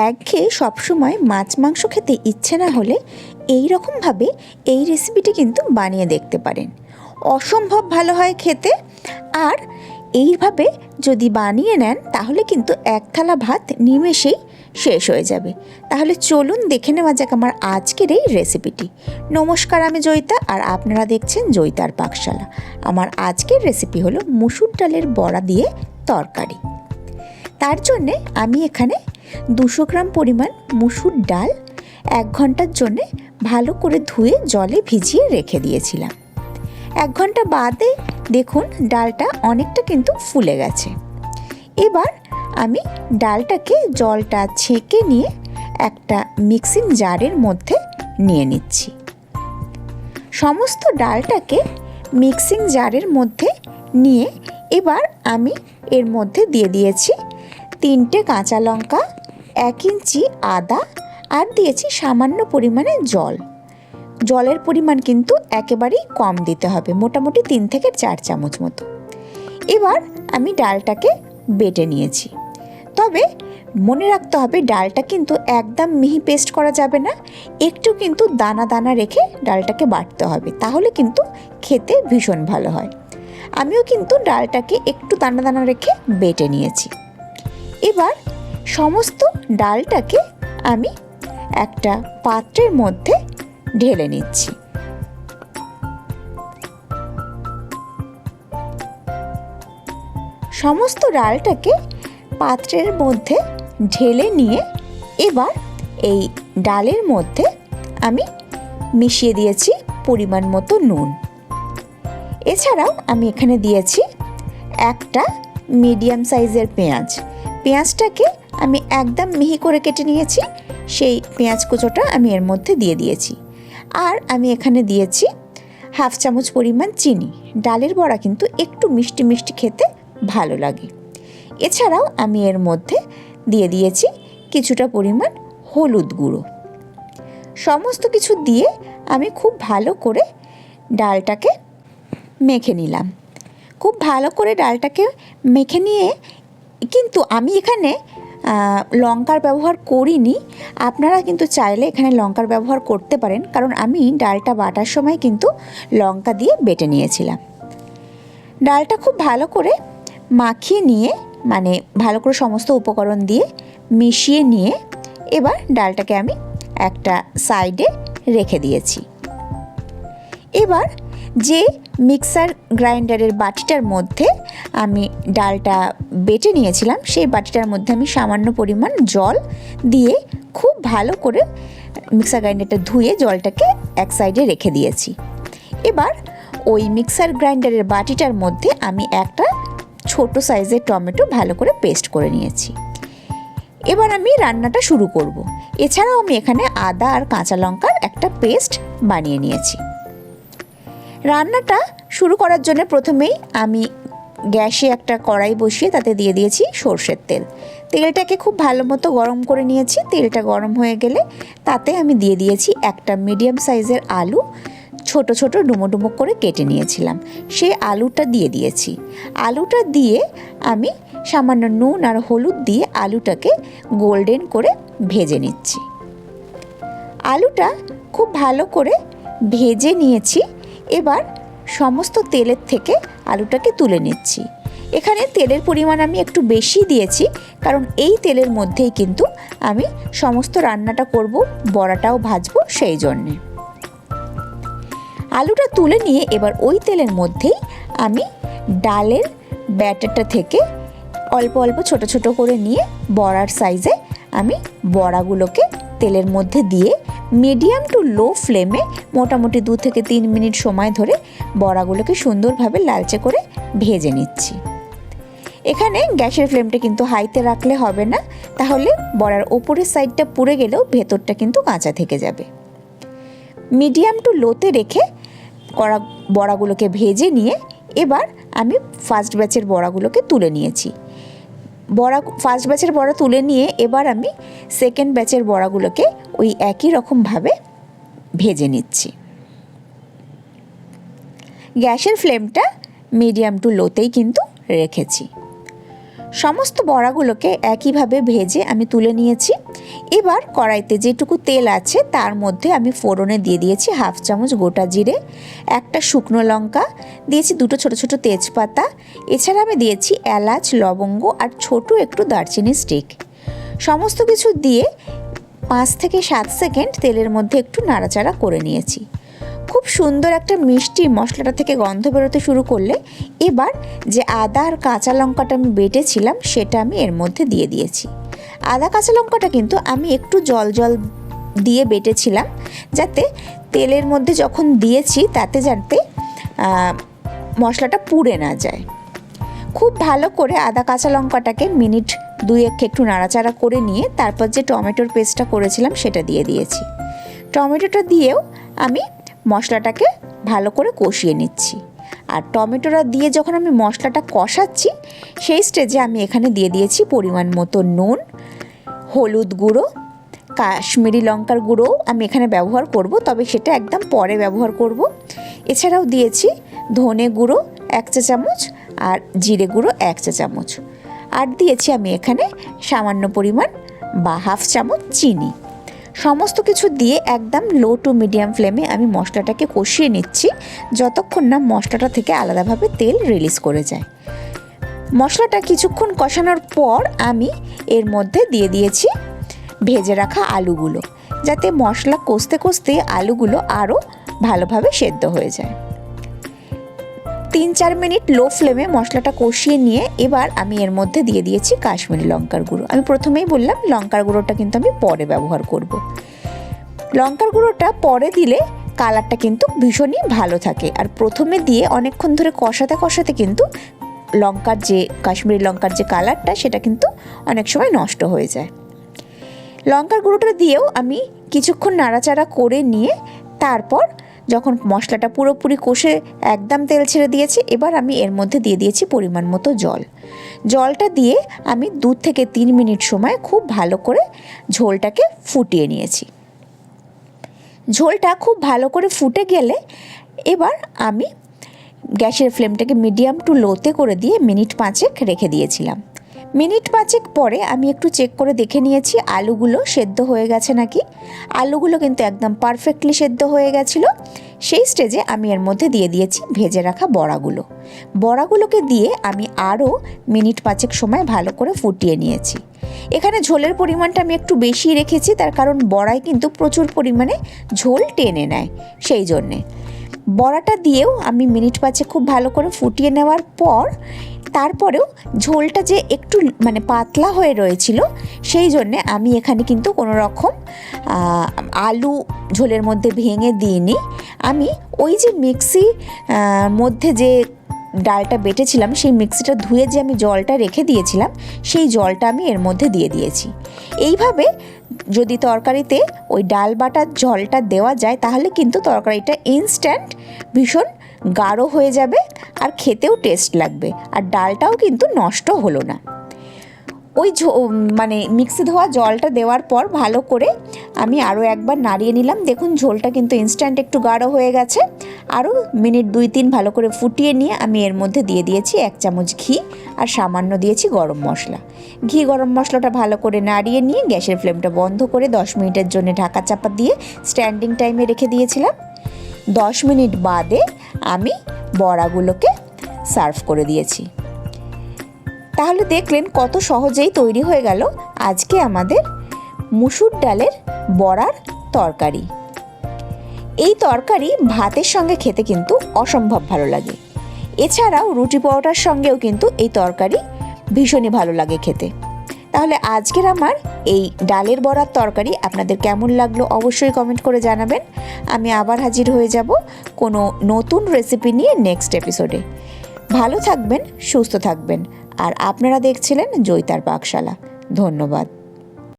একঘেয়ে সবসময় মাছ মাংস খেতে ইচ্ছে না হলে এই রকমভাবে এই রেসিপিটি কিন্তু বানিয়ে দেখতে পারেন। অসম্ভব ভালো হয় খেতে। আর এইভাবে যদি বানিয়ে নেন তাহলে কিন্তু এক থালা ভাত নিমেষেই শেষ হয়ে যাবে। তাহলে চলুন দেখে নেওয়া যাক আমার আজকের এই রেসিপিটি। নমস্কার, আমি জয়িতা আর আপনারা দেখছেন জয়িতার পাকশালা। আমার আজকের রেসিপি হলো মুসুর ডালের বড়া দিয়ে তরকারি। তার জন্যে আমি এখানে 200 গ্রাম পরিমাণ মুসুর ডাল 1 ঘন্টার জন্যে ভালো করে ধুয়ে জলে ভিজিয়ে রেখে দিয়েছিলাম। 1 ঘন্টা বাদে দেখুন ডালটা অনেকটা কিন্তু ফুলে গেছে। এবার আমি ডালটাকে জলটা ছেঁকে নিয়ে একটা মিক্সিং জারের মধ্যে নিয়ে নিচ্ছি। সমস্ত ডালটাকে মিক্সিং জারের মধ্যে নিয়ে এবার আমি এর মধ্যে দিয়ে দিয়েছি 3টে কাঁচা লঙ্কা, 1 ইঞ্চি আদা আর দিয়েছি সামান্য পরিমাণে জল। জলের পরিমাণ কিন্তু একেবারেই কম দিতে হবে, মোটামুটি 3 থেকে 4 চামচ মতো। এবার আমি ডালটাকে বেটে নিয়েছি। তবে মনে রাখতে হবে ডালটা কিন্তু একদম মিহি পেস্ট করা যাবে না, একটু কিন্তু দানা দানা রেখে ডালটাকে বাটতে হবে, তাহলে কিন্তু খেতে ভীষণ ভালো হয়। আমিও কিন্তু ডালটাকে একটু দানা দানা রেখে বেটে নিয়েছি। এবার সমস্ত ডালটাকে আমি একটা পাত্রের মধ্যে ঢেলে নিচ্ছি। সমস্ত ডালটাকে পাত্রের মধ্যে ঢেলে নিয়ে এবার এই ডালের মধ্যে আমি মিশিয়ে দিয়েছি পরিমাণ মতো নুন। এছাড়াও আমি এখানে দিয়েছি একটা মিডিয়াম সাইজের পেঁয়াজ। পেঁয়াজটাকে আমি একদম মিহি করে কেটে নিয়েছি, সেই পেঁয়াজ কুচোটা আমি এর মধ্যে দিয়ে দিয়েছি। আর আমি এখানে দিয়েছি 1/2 চামচ পরিমাণ চিনি। ডালের বড়া কিন্তু একটু মিষ্টি মিষ্টি খেতে ভালো লাগে। এছাড়াও আমি এর মধ্যে দিয়ে দিয়েছি কিছুটা পরিমাণ হলুদ গুঁড়ো। সমস্ত কিছু দিয়ে আমি খুব ভালো করে ডালটাকে মেখে নিলাম। খুব ভালো করে ডালটাকে মেখে নিয়ে কিন্তু আমি এখানে লঙ্কার ব্যবহার করিনি, আপনারা কিন্তু চাইলে এখানে লঙ্কার ব্যবহার করতে পারেন, কারণ আমি ডালটা বাটার সময় কিন্তু লঙ্কা দিয়ে বেটে নিয়েছিলাম। ডালটা খুব ভালো করে মাখিয়ে নিয়ে, মানে ভালো করে সমস্ত উপকরণ দিয়ে মিশিয়ে নিয়ে এবার ডালটাকে আমি একটা সাইডে রেখে দিয়েছি। এবার যে মিক্সার গ্রাইন্ডারের বাটিটার মধ্যে আমি ডালটা বেটে নিয়েছিলাম, সেই বাটিটার মধ্যে আমি সামান্য পরিমাণ জল দিয়ে খুব ভালো করে মিক্সার গ্রাইন্ডারটা ধুয়ে জলটাকে এক সাইডে রেখে দিয়েছি। এবার ওই মিক্সার গ্রাইন্ডারের বাটিটার মধ্যে আমি একটা ছোট সাইজের টমেটো ভালো করে পেস্ট করে নিয়েছি। এবার আমি রান্নাটা শুরু করব। এছাড়াও আমি এখানে আদা আর কাঁচা লঙ্কার একটা পেস্ট বানিয়ে নিয়েছি। রান্নাটা শুরু করার জন্য প্রথমেই আমি গ্যাসে একটা কড়াই বসিয়ে তাতে দিয়ে দিয়েছি সর্ষের তেল। তেলটাকে খুব ভালো মতো গরম করে নিয়েছি। তেলটা গরম হয়ে গেলে তাতে আমি দিয়ে দিয়েছি একটা মিডিয়াম সাইজের আলু, ছোট ছোট ডুমো ডুমো করে কেটে নিয়েছিলাম, সেই আলুটা দিয়ে দিয়েছি। আলুটা দিয়ে আমি সামান্য নুন আর হলুদ দিয়ে আলুটাকে গোল্ডেন করে ভেজে নিচ্ছি। আলুটা খুব ভালো করে ভেজে নিয়েছি। এবার সমস্ত তেলের থেকে আলুটাকে তুলে নিচ্ছি। এখানে তেলের পরিমাণ আমি একটু বেশি দিয়েছি, কারণ এই তেলের মধ্যেই কিন্তু আমি সমস্ত রান্নাটা করব, বড়াটাও ভাজবো, সেই জন্যে। আলুটা তুলে নিয়ে এবার ওই তেলের মধ্যেই আমি ডালের ব্যাটারটা থেকে অল্প অল্প ছোট ছোট করে নিয়ে বড়ার সাইজে আমি বড়াগুলোকে তেলের মধ্যে দিয়ে মিডিয়াম টু লো ফ্লেমে মোটামুটি 2 থেকে 3 মিনিট সময় ধরে বড়াগুলোকে সুন্দরভাবে লালচে করে ভেজে নিচ্ছি। এখানে গ্যাসের ফ্লেমটা কিন্তু হাইতে রাখলে হবে না, তাহলে বড়ার ওপরের সাইডটা পুড়ে গেলেও ভেতরটা কিন্তু কাঁচা থেকে যাবে। মিডিয়াম টু লোতে রেখে বড়াগুলোকে ভেজে নিয়ে এবার আমি ফার্স্ট ব্যাচের বড়াগুলোকে তুলে নিয়েছি। ফার্স্ট ব্যাচের বড়া তুলে নিয়ে এবার আমি সেকেন্ড ব্যাচের বড়াগুলোকে ওই একই রকমভাবে ভেজে নিচ্ছি। গ্যাসের ফ্লেমটা মিডিয়াম টু লোতেই কিন্তু রেখেছি। সমস্ত বড়াগুলোকে একইভাবে ভেজে আমি তুলে নিয়েছি। এবার কড়াইতে যেটুকু তেল আছে তার মধ্যে আমি ফোড়নে দিয়ে দিয়েছি 1/2 চামচ গোটা জিরে, একটা শুকনো লঙ্কা দিয়েছি, 2টো ছোটো ছোটো তেজপাতা, এছাড়া আমি দিয়েছি এলাচ, লবঙ্গ আর ছোট একটু দারচিনি স্টিক। সমস্ত কিছু দিয়ে 5 থেকে 7 সেকেন্ড তেলের মধ্যে একটু নাড়াচাড়া করে নিয়েছি। খুব সুন্দর একটা মিষ্টি মশলাটা থেকে গন্ধ বেরোতে শুরু করলে এবার যে আদা আর কাঁচা লঙ্কাটা আমি বেটেছিলাম সেটা আমি এর মধ্যে দিয়ে দিয়েছি। আদা কাঁচা লঙ্কাটা কিন্তু আমি একটু জল দিয়ে বেটেছিলাম, যাতে তেলের মধ্যে যখন দিয়েছি তাতে যাতে মশলাটা পুড়ে না যায়। খুব ভালো করে আদা কাঁচা লঙ্কাটাকে মিনিট 2 একটু নাড়াচাড়া করে নিয়ে তারপর যে টমেটোর পেস্টটা করেছিলাম সেটা দিয়ে দিয়েছি। টমেটোটা দিয়েও আমি মশলাটাকে ভালো করে কষিয়ে নিচ্ছি। আর টমেটোটা দিয়ে যখন আমি মশলাটা কষাচ্ছি সেই স্টেজে আমি এখানে দিয়ে দিয়েছি পরিমাণ মতো নুন, হলুদ গুঁড়ো, কাশ্মীরি লঙ্কার গুঁড়োও আমি এখানে ব্যবহার করব, তবে সেটা একদম পরে ব্যবহার করব। এছাড়াও দিয়েছি ধনে গুঁড়ো 1 চা চামচ আর জিরে গুঁড়ো 1 চা চামচ, আর দিয়েছি আমি এখানে সামান্য পরিমাণ বা 1/2 চামচ চিনি। সমস্ত কিছু দিয়ে একদম লো টু মিডিয়াম ফ্লেমে আমি মশলাটাকে কষিয়ে নিচ্ছি যতক্ষণ না মশলাটা থেকে আলাদাভাবে তেল রিলিজ করে যায়। মশলাটা কিছুক্ষণ কষানোর পর আমি এর মধ্যে দিয়ে দিয়েছি ভেজে রাখা আলুগুলো, যাতে মশলা কষতে কষতে আলুগুলো আরও ভালোভাবে সেদ্ধ হয়ে যায়। 3-4 মিনিট লো ফ্লেমে মশলাটা কষিয়ে নিয়ে এবার আমি এর মধ্যে দিয়ে দিয়েছি কাশ্মীরি লঙ্কার গুঁড়ো। আমি প্রথমেই বললাম লঙ্কার গুঁড়োটা কিন্তু আমি পরে ব্যবহার করব। লঙ্কার গুঁড়োটা পরে দিলে কালারটা কিন্তু ভীষণই ভালো থাকে, আর প্রথমে দিয়ে অনেকক্ষণ ধরে কষাতে কষাতে কিন্তু কাশ্মীরি লঙ্কার যে কালারটা সেটা কিন্তু অনেক সময় নষ্ট হয়ে যায়। লঙ্কার গুঁড়োটা দিয়েও আমি কিছুক্ষণ নাড়াচাড়া করে নিয়ে তারপর যখন মশলাটা পুরোপুরি কষে একদম তেল ছেড়ে দিয়েছি এবার আমি এর মধ্যে দিয়ে দিয়েছি পরিমাণ মতো জলটা দিয়ে আমি 2 থেকে 3 মিনিট সময় খুব ভালো করে ঝোলটাকে ফুটিয়ে নিয়েছি। ঝোলটা খুব ভালো করে ফুটে গেলে এবার আমি গ্যাসের ফ্লেমটাকে মিডিয়াম টু লোতে করে দিয়ে মিনিট 5 রেখে দিয়েছিলাম। মিনিট 5 পরে আমি একটু চেক করে দেখে নিয়েছি আলুগুলো সেদ্ধ হয়ে গেছে নাকি। আলুগুলো কিন্তু একদম পারফেক্টলি সেদ্ধ হয়ে গেছিলো। সেই স্টেজে আমি এর মধ্যে দিয়ে দিয়েছি ভেজে রাখা বড়াগুলোকে দিয়ে আমি আরও মিনিট 5 সময় ভালো করে ফুটিয়ে নিয়েছি। এখানে ঝোলের পরিমাণটা আমি একটু বেশি রেখেছি, তার কারণ বড়াই কিন্তু প্রচুর পরিমাণে ঝোল টেনে নেয়, সেই জন্যে বড়াটা দিয়েও আমি মিনিট 5 খুব ভালো করে ফুটিয়ে নেওয়ার পর তারপরেও ঝোলটা যে একটু পাতলা হয়ে রয়েছিল সেই জন্যে আমি এখানে কিন্তু কোনো রকম আলু ঝোলের মধ্যে ভেঙে দিইনি। আমি ওই যে মিক্সি মধ্যে যে ডালটা বেটেছিলাম সেই মিক্সিটা ধুয়ে যে আমি জলটা রেখে দিয়েছিলাম সেই জলটা আমি এর মধ্যে দিয়ে দিয়েছি। এইভাবে যদি তরকারিতে ওই ডাল বাটার জলটা দেওয়া যায় তাহলে কিন্তু তরকারিটা ইনস্ট্যান্ট ভীষণ গাঢ় হয়ে যাবে আর খেতেও টেস্ট লাগবে, আর ডালটাও কিন্তু নষ্ট হলো না। ওই মিক্সি ধোয়া জলটা দেওয়ার পর ভালো করে আমি আরও একবার নাড়িয়ে নিলাম। দেখুন ঝোলটা কিন্তু ইনস্ট্যান্ট একটু গাঢ় হয়ে গেছে। আরও মিনিট 2-3 ভালো করে ফুটিয়ে নিয়ে আমি এর মধ্যে দিয়ে দিয়েছি 1 চামচ ঘি আর সামান্য দিয়েছি গরম মশলা। গরম মশলাটা ভালো করে নাড়িয়ে নিয়ে গ্যাসের ফ্লেমটা বন্ধ করে 10 মিনিটের জন্য ঢাকা চাপা দিয়ে স্ট্যান্ডিং টাইমে রেখে দিয়েছিলাম। 10 মিনিট বাদে আমি বড়াগুলোকে সার্ভ করে দিয়েছি। তাহলে দেখলেন কত সহজেই তৈরি হয়ে গেল আজকে আমাদের মুসুর ডালের বড়ার তরকারি। এই তরকারি ভাতের সঙ্গে খেতে কিন্তু অসম্ভব ভালো লাগে। এছাড়াও রুটি পরোটার সঙ্গেও কিন্তু এই তরকারি ভীষণই ভালো লাগে খেতে। তাহলে আজকের আমার এই ডালের বড়ার তরকারি আপনাদের কেমন লাগলো অবশ্যই কমেন্ট করে জানাবেন। আমি আবার হাজির হয়ে যাব কোনো নতুন রেসিপি নিয়ে নেক্সট এপিসোডে। ভালো থাকবেন, সুস্থ থাকবেন, আর আপনারা দেখছিলেন জয়িতার পাকশালা। ধন্যবাদ।